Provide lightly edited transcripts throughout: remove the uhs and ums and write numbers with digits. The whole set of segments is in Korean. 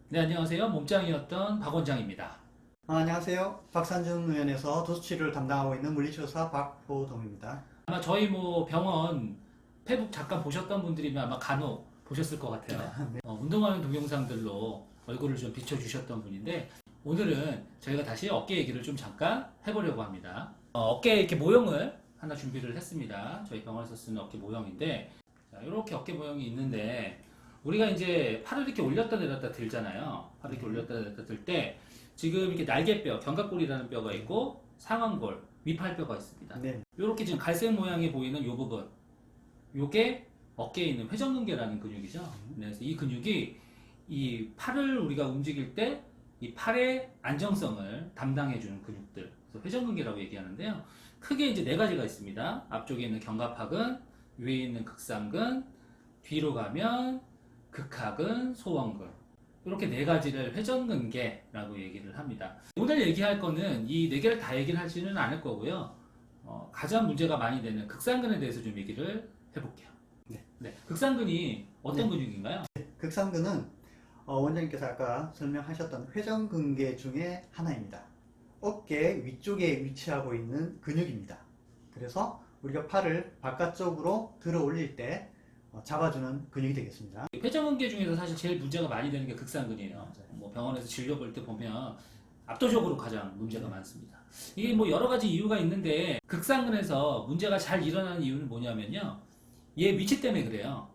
네, 안녕하세요. 몸짱이었던 박 원장입니다. 안녕하세요. 박산중 의원에서 도수치료를 담당하고 있는 물리치료사 박보동입니다. 아마 저희 병원 페북 잠깐 보셨던 분들이면 아마 간혹 보셨을 것 같아요. 운동하는 동영상들로 얼굴을 좀 비춰주셨던 분인데 오늘은 저희가 다시 어깨 얘기를 좀 잠깐 해보려고 합니다. 어깨 이렇게 모형을 하나 준비를 했습니다. 저희 병원에서 쓰는 어깨 모형인데 자, 이렇게 어깨 모형이 있는데 우리가 이제 팔을 이렇게 올렸다 내렸다 들잖아요. 팔을 이렇게 올렸다 내렸다 들 때 지금 이렇게 날개뼈, 견갑골이라는 뼈가 있고 상완골, 위팔뼈가 있습니다. 네. 이렇게 지금 갈색 모양이 보이는 이 부분, 요게 어깨에 있는 회전근개라는 근육이죠. 그래서 이 근육이 이 팔을 우리가 움직일 때 이 팔의 안정성을 담당해주는 근육들, 그래서 회전근개라고 얘기하는데요. 크게 이제 네 가지가 있습니다. 앞쪽에 있는 견갑하근, 위에 있는 극상근, 뒤로 가면 극하근, 소원근. 이렇게 네 가지를 회전근개라고 얘기를 합니다. 오늘 얘기할 거는 이 네 개를 다 얘기를 하지는 않을 거고요. 가장 문제가 많이 되는 극상근에 대해서 좀 얘기를 해볼게요. 네. 극상근이 어떤 근육인가요? 극상근은 원장님께서 아까 설명하셨던 회전근개 중에 하나입니다. 어깨 위쪽에 위치하고 있는 근육입니다. 그래서 우리가 팔을 바깥쪽으로 들어 올릴 때 잡아주는 근육이 되겠습니다. 회전근개 중에서 사실 제일 문제가 많이 되는 게 극상근이에요. 병원에서 진료 볼 때 보면 압도적으로 가장 문제가 많습니다. 이게 여러 가지 이유가 있는데 극상근에서 문제가 잘 일어나는 이유는 뭐냐면요. 얘 위치 때문에 그래요.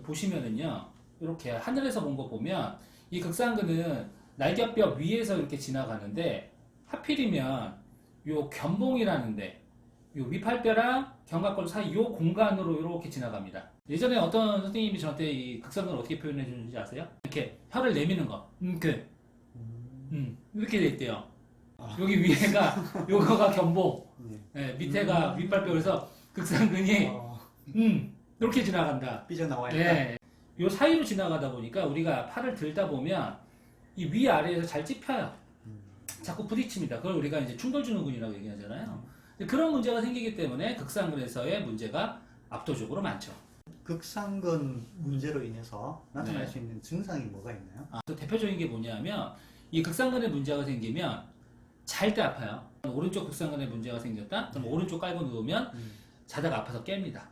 보시면은요. 이렇게 하늘에서 본 거 보면 이 극상근은 날개뼈 위에서 이렇게 지나가는데 하필이면 요 견봉이라는데 요 위팔뼈랑 견갑골 사이 요 공간으로 이렇게 지나갑니다. 예전에 어떤 선생님이 저한테 이 극상근을 어떻게 표현해 주는지 아세요? 이렇게 혀를 내미는 거. 이렇게 돼 있대요. 여기 위에가 요거가 견봉, 밑에가 위팔뼈. 그래서 극상근이 이렇게 지나간다. 삐져나와야 네. 요 사이로 지나가다 보니까 우리가 팔을 들다 보면 이 위아래에서 잘 찝혀요. 자꾸 부딪힙니다. 그걸 우리가 이제 충돌주는근이라고 얘기하잖아요. 그런 문제가 생기기 때문에 극상근에서의 문제가 압도적으로 많죠. 극상근 문제로 인해서 나타날 수 있는 증상이 뭐가 있나요? 대표적인 게 뭐냐면 이 극상근에 문제가 생기면 잘 때 아파요. 오른쪽 극상근에 문제가 생겼다? 그럼 오른쪽 깔고 누우면 자다가 아파서 깹니다.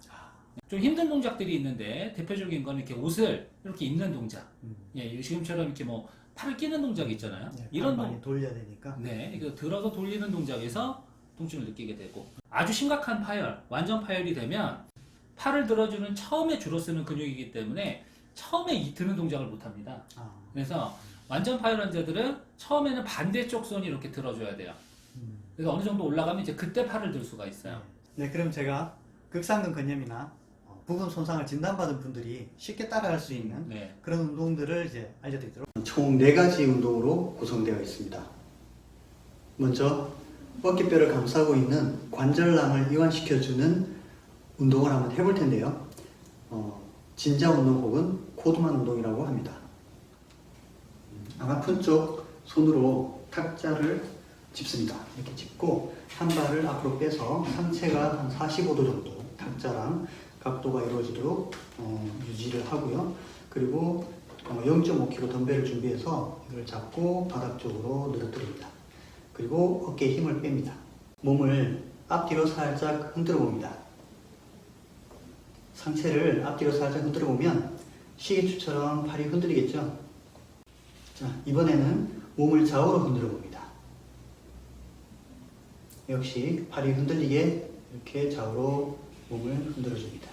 좀 힘든 동작들이 있는데 대표적인 건 이렇게 옷을 이렇게 입는 동작. 예, 지금처럼 이렇게 팔을 끼는 동작이 있잖아요. 이런 많이 돌려야 되니까. 네, 이거 들어서 돌리는 동작에서 통증을 느끼게 되고 아주 심각한 파열, 완전 파열이 되면 팔을 들어주는 처음에 주로 쓰는 근육이기 때문에 처음에 이 드는 동작을 못 합니다. 그래서 완전 파열 환자들은 처음에는 반대쪽 손이 이렇게 들어줘야 돼요. 그래서 어느 정도 올라가면 이제 그때 팔을 들 수가 있어요. 네, 그럼 제가 극상근 근염이나 부분 손상을 진단받은 분들이 쉽게 따라할 수 있는 그런 운동들을 이제 알려드리도록 총 4가지 운동으로 구성되어 있습니다. 먼저 어깨뼈를 감싸고 있는 관절낭을 이완시켜주는 운동을 한번 해볼 텐데요. 진자 운동 혹은 코드만 운동이라고 합니다. 아픈 쪽 손으로 탁자를 짚습니다. 이렇게 짚고 한 발을 앞으로 빼서 상체가 한 45도 정도 탁자랑 각도가 이루어지도록 유지를 하고요. 그리고 0.5kg 덤벨을 준비해서 이걸 잡고 바닥 쪽으로 늘어뜨립니다. 그리고 어깨에 힘을 뺍니다. 몸을 앞뒤로 살짝 흔들어 봅니다. 상체를 앞뒤로 살짝 흔들어 보면 시계추처럼 팔이 흔들리겠죠? 자, 이번에는 몸을 좌우로 흔들어 봅니다. 역시 팔이 흔들리게 이렇게 좌우로 몸을 흔들어 줍니다.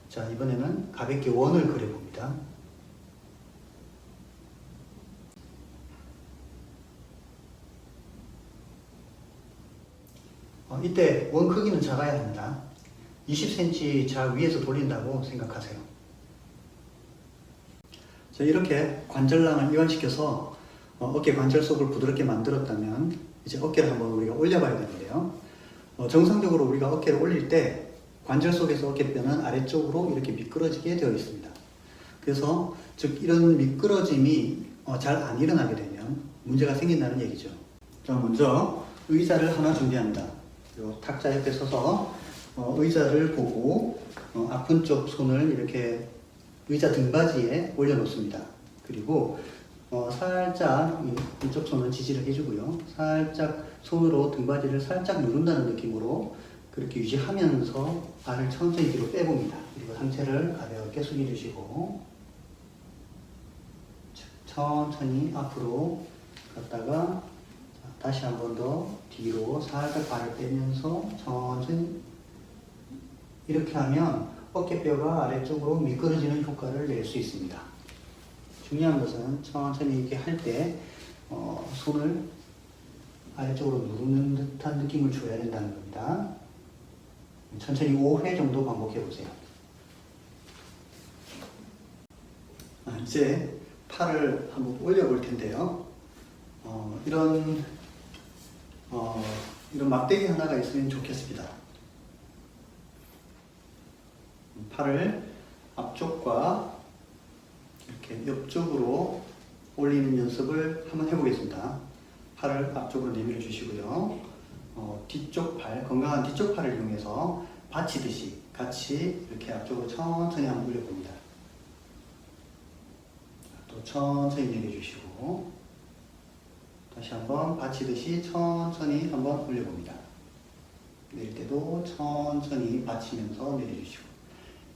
자, 이번에는 가볍게 원을 그려봅니다. 이때 원 크기는 작아야 합니다. 20cm 자 위에서 돌린다고 생각하세요. 자, 이렇게 관절낭을 이완시켜서 어깨 관절 속을 부드럽게 만들었다면 이제 어깨를 한번 우리가 올려봐야 되는데요. 정상적으로 우리가 어깨를 올릴 때 관절 속에서 어깨뼈는 아래쪽으로 이렇게 미끄러지게 되어 있습니다. 그래서 즉 이런 미끄러짐이 잘 안 일어나게 되면 문제가 생긴다는 얘기죠. 자, 먼저 의자를 하나 준비합니다. 요 탁자 옆에 서서 의자를 보고 아픈 쪽 손을 이렇게 의자 등받이에 올려놓습니다. 그리고 살짝 이쪽 손은 지지를 해주고요. 살짝 손으로 등받이를 살짝 누른다는 느낌으로 그렇게 유지하면서 발을 천천히 뒤로 빼봅니다. 그리고 상체를 가볍게 숙여주시고 천천히 앞으로 갔다가 다시 한 번 더 뒤로 살짝 발을 빼면서 천천히 이렇게 하면 어깨뼈가 아래쪽으로 미끄러지는 효과를 낼 수 있습니다. 중요한 것은 천천히 이렇게 할 때 손을 아래쪽으로 누르는 듯한 느낌을 줘야 된다는 겁니다. 천천히 5회 정도 반복해 보세요. 이제 팔을 한번 올려 볼 텐데요. 이런 막대기 하나가 있으면 좋겠습니다. 팔을 앞쪽과 이렇게 옆쪽으로 올리는 연습을 한번 해보겠습니다. 팔을 앞쪽으로 내밀어 주시고요. 뒤쪽 팔, 건강한 뒤쪽 팔을 이용해서 받치듯이 같이 이렇게 앞쪽으로 천천히 한번 올려봅니다. 또 천천히 내려주시고 다시 한번 받치듯이 천천히 한번 올려봅니다. 내릴 때도 천천히 받치면서 내려주시고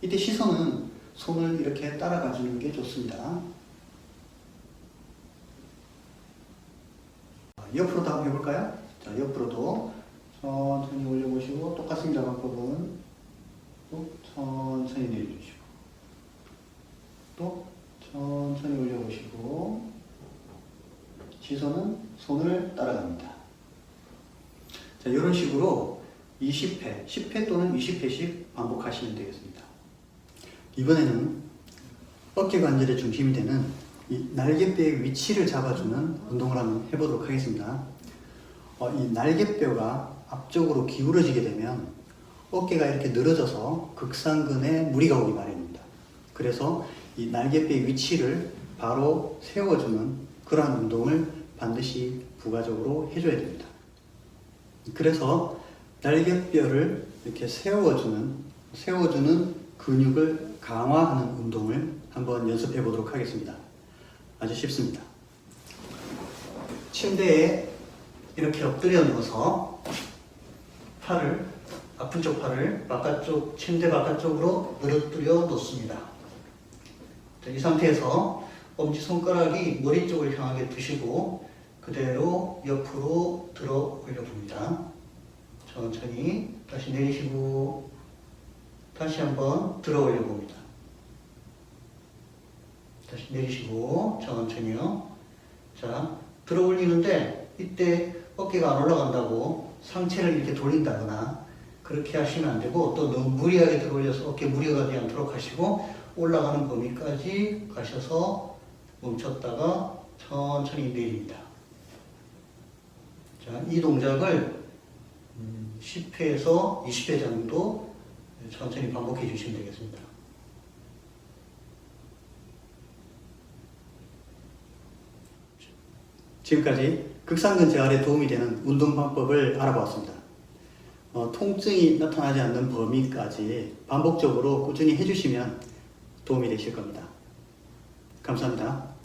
이때 시선은 손을 이렇게 따라가 주는 게 좋습니다. 옆으로도 한번 해볼까요? 자, 옆으로도 천천히 올려보시고 똑같습니다. 방법은 또 천천히 내려주시고 또 천천히 올려보시고 시선은 손을 따라갑니다. 자, 이런 식으로 20회, 10회 또는 20회씩 반복하시면 되겠습니다. 이번에는 어깨 관절의 중심이 되는 이 날개뼈의 위치를 잡아주는 운동을 한번 해보도록 하겠습니다. 이 날개뼈가 앞쪽으로 기울어지게 되면 어깨가 이렇게 늘어져서 극상근에 무리가 오기 마련입니다. 그래서 이 날개뼈의 위치를 바로 세워주는 그러한 운동을 반드시 부가적으로 해줘야 됩니다. 그래서 날개뼈를 이렇게 세워주는 근육을 강화하는 운동을 한번 연습해 보도록 하겠습니다. 아주 쉽습니다. 침대에 이렇게 엎드려 누워서 아픈 쪽 팔을 침대 바깥쪽으로 늘어뜨려 놓습니다. 자, 이 상태에서 엄지손가락이 머리 쪽을 향하게 두시고 그대로 옆으로 들어 올려봅니다. 천천히 다시 내리시고 다시 한번 들어 올려봅니다. 다시 내리시고 천천히요. 자, 들어 올리는데 이때 어깨가 안 올라간다고 상체를 이렇게 돌린다거나 그렇게 하시면 안 되고 또 너무 무리하게 들어 올려서 어깨 무리가 되지 않도록 하시고 올라가는 범위까지 가셔서 멈췄다가 천천히 내립니다. 자, 이 동작을 10회에서 20회 정도 천천히 반복해 주시면 되겠습니다. 지금까지 극상근 재활에 도움이 되는 운동 방법을 알아보았습니다. 통증이 나타나지 않는 범위까지 반복적으로 꾸준히 해주시면 도움이 되실 겁니다. 감사합니다.